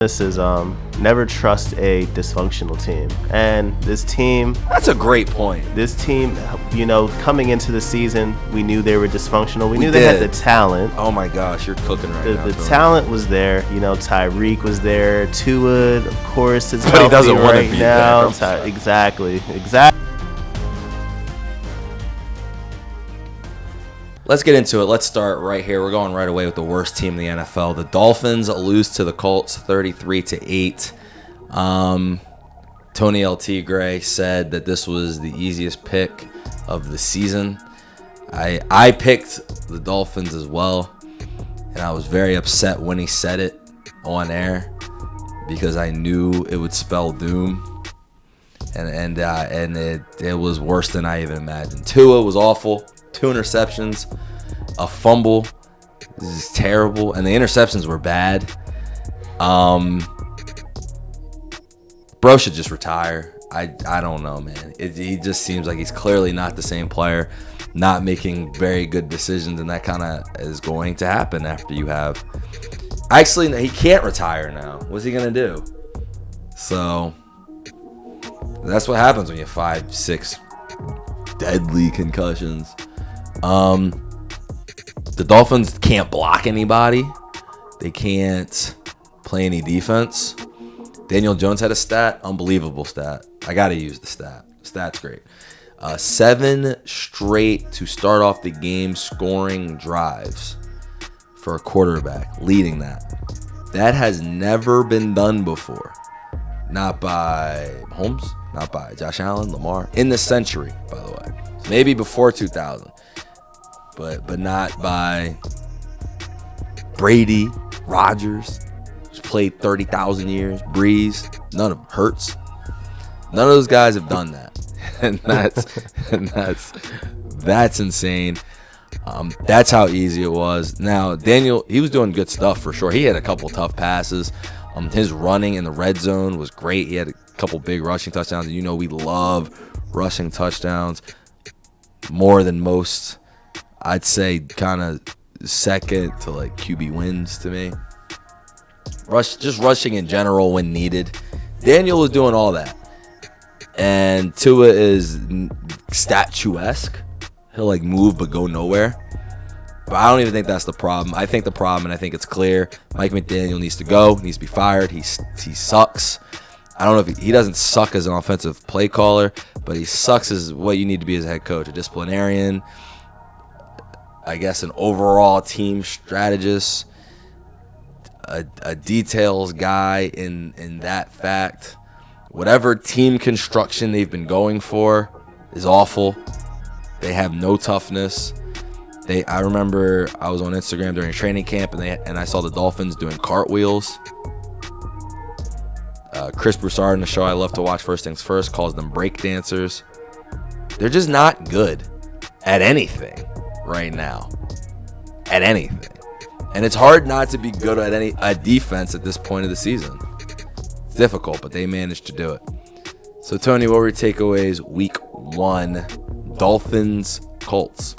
This is never trust a dysfunctional team. And this team, that's a great point. This team, coming into the season, we knew they were dysfunctional. We knew they had the talent. Oh my gosh, you're cooking right now. The talent was there. Tyreek was there. Tua, of course, is but healthy he doesn't right want to be now. there. Exactly. Let's get into it. Let's start right here. We're going right away with the worst team in the NFL. The Dolphins lose to the Colts 33-8. Tony L. T. Gray said that this was the easiest pick of the season. I picked the Dolphins as well, and I was very upset when he said it on air because I knew it would spell doom, and it was worse than I even imagined. Tua was awful. 2 interceptions, a fumble. This is terrible, and the interceptions were bad. Bro should just retire. I don't know, man. He just seems like he's clearly not the same player, not making very good decisions, and that kind of is going to happen after you have. Actually, he can't retire now. What's he gonna do? So that's what happens when you have 5-6 deadly concussions. The Dolphins can't block anybody. They can't play any defense. Daniel Jones had a stat, unbelievable stat. I gotta use the stat. Stat's great. 7 straight to start off the game scoring drives for a quarterback, leading that. That has never been done before. Not by Mahomes, not by Josh Allen, Lamar, in this century, by the way. Maybe before 2000. But not by Brady, Rodgers, who's played 30,000 years, Breeze, none of them. Hurts. None of those guys have done that. and that's insane. That's how easy it was. Now, Daniel, he was doing good stuff for sure. He had a couple tough passes. His running in the red zone was great. He had a couple big rushing touchdowns. And we love rushing touchdowns more than most. I'd say kind of second to like QB wins to me. Just rushing in general when needed. Daniel was doing all that. And Tua is statuesque. He'll like move but go nowhere. But I don't even think that's the problem. I think the problem, and I think it's clear, Mike McDaniel needs to go, needs to be fired. He sucks. I don't know if he doesn't suck as an offensive play caller, but he sucks as what you need to be as a head coach, a disciplinarian, I guess an overall team strategist, a details guy in that fact. Whatever team construction they've been going for is awful. They have no toughness. I remember I was on Instagram during training camp and I saw the Dolphins doing cartwheels. Chris Broussard in the show I love to watch, First Things First, calls them break dancers. They're just not good at anything right now. At anything. And it's hard not to be good at a defense at this point of the season. It's difficult, but they managed to do it. So Tony, what were your takeaways week 1? Dolphins, Colts.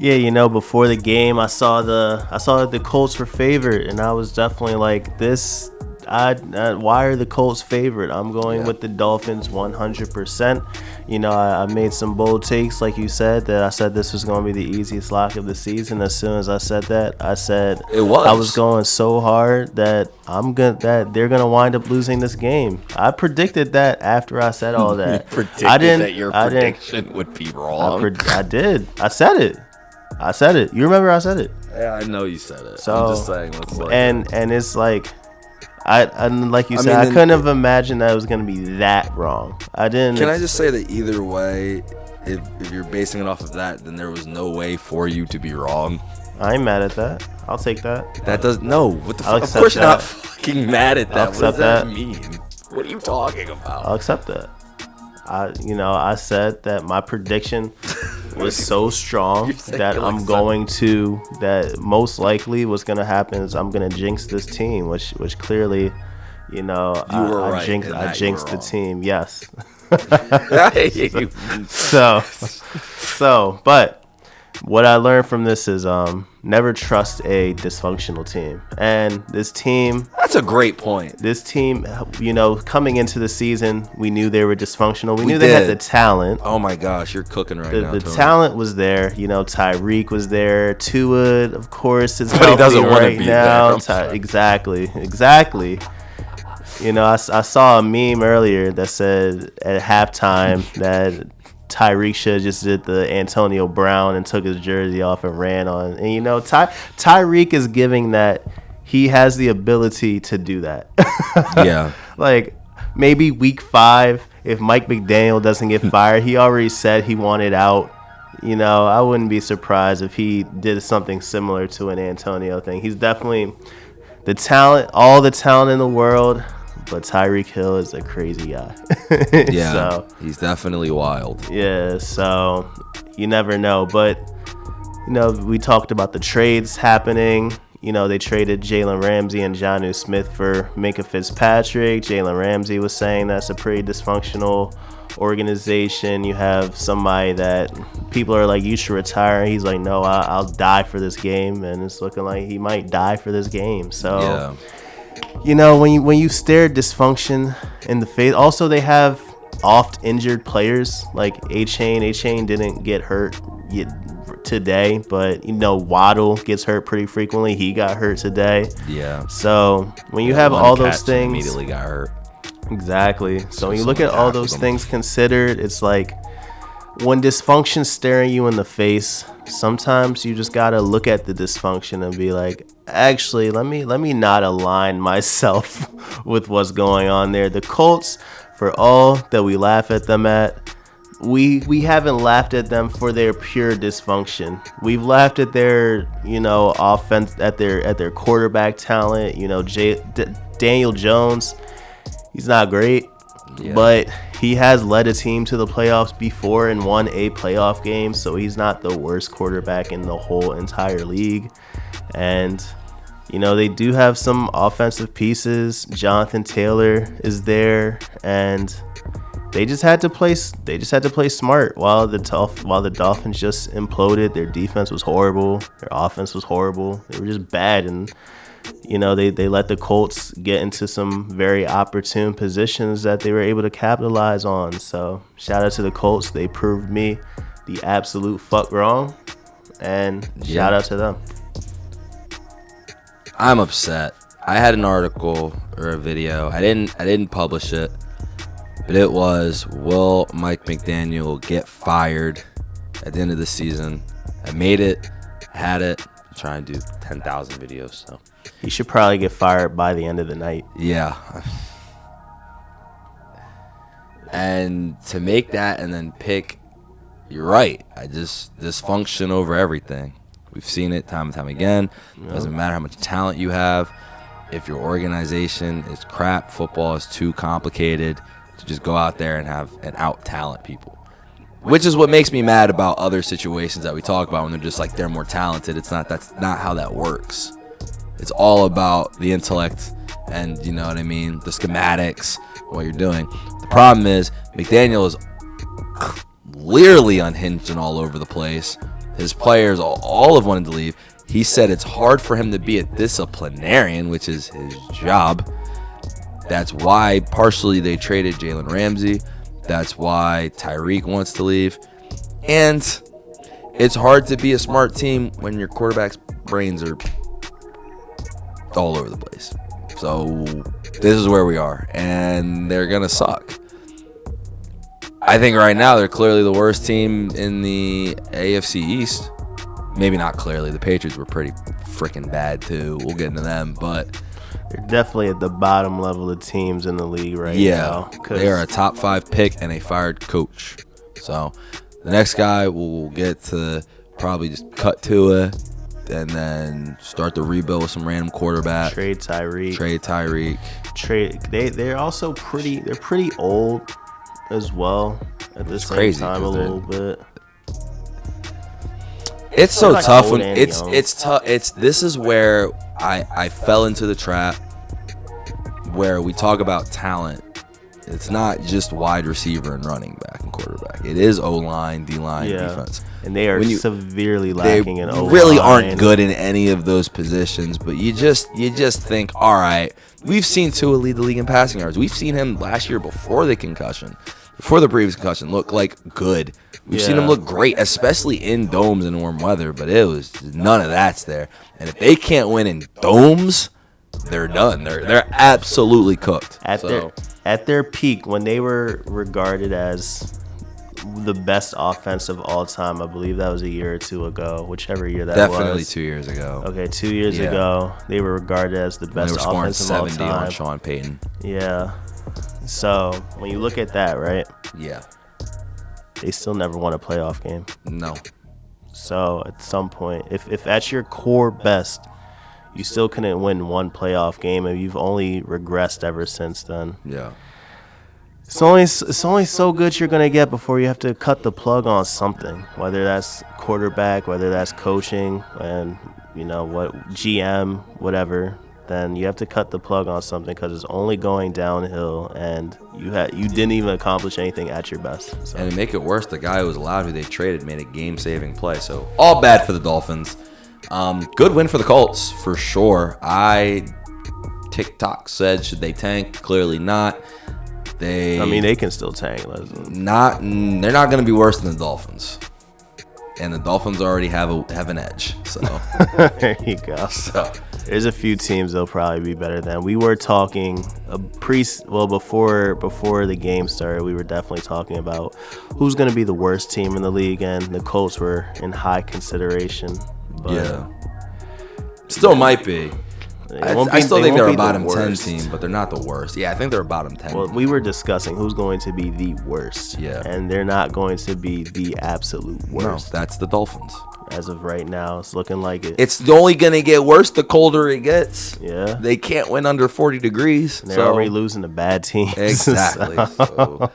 Yeah, before the game, I saw that the Colts were favored, and I was definitely like, this. Why are the Colts favorite? I'm going with the Dolphins 100%. I made some bold takes, like you said, that I said this was going to be the easiest lock of the season. As soon as I said that, I said it was. I was going so hard that that they're going to wind up losing this game. I predicted that after I said all that. You predicted that your prediction would be wrong. I did. I said it. You remember I said it? Yeah, I know you said it. So, I'm just saying. And it's like, like you said, I couldn't have imagined that it was going to be that wrong. I didn't. Can I just say that either way, if you're basing it off of that, then there was no way for you to be wrong. I ain't mad at that. I'll take that. That does no. What the fuck? Of course you're not fucking mad at that. What does that mean? What are you talking about? I'll accept that. I said that my prediction was so strong that most likely what's going to happen is I'm going to jinx this team, which clearly, you were right. I jinxed the team. Yes. I hate you. But What I learned from this is never trust a dysfunctional team. And this team, That's a great point. coming into the season, we knew they were dysfunctional. We knew they had the talent. Oh my gosh, you're cooking right now. The Tony. talent was there. Tyreek was there. Tua, of course, is But he healthy doesn't want to right be now. there. Exactly. I saw a meme earlier that said at halftime that Tyreek should have just did the Antonio Brown and took his jersey off and ran on. And Tyreek is giving that he has the ability to do that. Yeah. Like maybe week 5, if Mike McDaniel doesn't get fired, he already said he wanted out. I wouldn't be surprised if he did something similar to an Antonio thing. He's definitely the talent, all the talent in the world. But Tyreek Hill is a crazy guy. Yeah, so, he's definitely wild. Yeah, so you never know. But, we talked about the trades happening. They traded Jalen Ramsey and Jonnu Smith for Minkah Fitzpatrick. Jalen Ramsey was saying that's a pretty dysfunctional organization. You have somebody that people are like, you should retire. He's like, no, I'll die for this game. And it's looking like he might die for this game. So... Yeah. when you stare dysfunction in the face. Also, they have oft injured players like A-Chain. A-Chain didn't get hurt yet today, but Waddle gets hurt pretty frequently. He got hurt today. Yeah. So when you have all those things, immediately got hurt. Exactly. So when you look at all those things considered, it's like when dysfunction's staring you in the face, sometimes you just gotta look at the dysfunction and be like, actually, let me not align myself with what's going on there. The Colts, for all that we laugh at them we haven't laughed at them for their pure dysfunction. We've laughed at their offense, at their quarterback talent. Daniel Jones, he's not great. Yeah. But he has led a team to the playoffs before and won a playoff game, so he's not the worst quarterback in the whole entire league. And they do have some offensive pieces. Jonathan Taylor is there, and they just had to play smart while the Dolphins just imploded. Their defense was horrible. Their offense was horrible. They were just bad, and they let the Colts get into some very opportune positions that they were able to capitalize on. So shout out to the Colts. They proved me the absolute fuck wrong, and shout out to them. I'm upset. I had an article or a video. I didn't publish it, but it was, will Mike McDaniel get fired at the end of the season? I made it, had it. I'm trying to do 10,000 videos, so. He should probably get fired by the end of the night. Yeah. And to make that and then pick, you're right. Dysfunction over everything. We've seen it time and time again. It doesn't matter how much talent you have. If your organization is crap, football is too complicated to just go out there and have and out-talent people. Which is what makes me mad about other situations that we talk about when they're just like they're more talented. That's not how that works. It's all about the intellect and, you know what I mean, the schematics, what you're doing. The problem is McDaniel is clearly unhinged and all over the place. His players all have wanted to leave. He said it's hard for him to be a disciplinarian, which is his job. That's why partially they traded Jalen Ramsey. That's why Tyreek wants to leave. And it's hard to be a smart team when your quarterback's brains are all over the place. So this is where we are, and they're gonna suck. I think right now they're clearly the worst team in the AFC East. Maybe not clearly. The Patriots were pretty freaking bad too. We'll get into them, but they're definitely at the bottom level of teams in the league right now. Yeah, they are a top 5 pick and a fired coach. So the next guy we'll get to probably just cut Tua and then start the rebuild with some random quarterback. Trade Tyreek. They're also pretty old as well at the same time a little bit. It's so like tough when it's tough. This is where I fell into the trap where we talk about talent. It's not just wide receiver and running back and quarterback. It is O-line, D-line, defense. And they are severely they lacking in O-line. really aren't good in any of those positions. But you just think, all right, we've seen Tua lead the league in passing yards. We've seen him last year before the previous concussion, look like good. We've seen him look great, especially in domes and warm weather. But it was none of that's there. And if they can't win in domes, they're done. They're absolutely cooked. At their peak, when they were regarded as the best offense of all time, I believe that was a year or two ago, whichever year that was. Definitely 2 years ago. Okay, 2 years ago, they were regarded as the best offense of all time. They were scoring 70 on Sean Payton. Yeah. So when you look at that, right? Yeah. They still never won a playoff game. No. So at some point, if at your core best, you still couldn't win one playoff game, and you've only regressed ever since then. Yeah. It's only so good you're gonna get before you have to cut the plug on something, whether that's quarterback, whether that's coaching, and what GM, whatever. Then you have to cut the plug on something because it's only going downhill, and you didn't even accomplish anything at your best. So. And to make it worse, the guy who was allowed, who they traded, made a game-saving play. So all bad for the Dolphins. Good win for the Colts for sure. TikTok said, should they tank? Clearly not. They can still tank. They're not going to be worse than the Dolphins. And the Dolphins already have an edge. So there you go. So there's a few teams they'll probably be better than. We were talking before the game started. We were definitely talking about who's going to be the worst team in the league, and the Colts were in high consideration. But still might be. I still think they're a bottom 10 worst team, but they're not the worst. Yeah, I think they're a bottom 10. Well, we were discussing who's going to be the worst. Yeah. And they're not going to be the absolute worst. No, that's the Dolphins. As of right now, it's looking like it. It's only going to get worse the colder it gets. Yeah. They can't win under 40 degrees. And they're already losing to bad teams. Exactly. So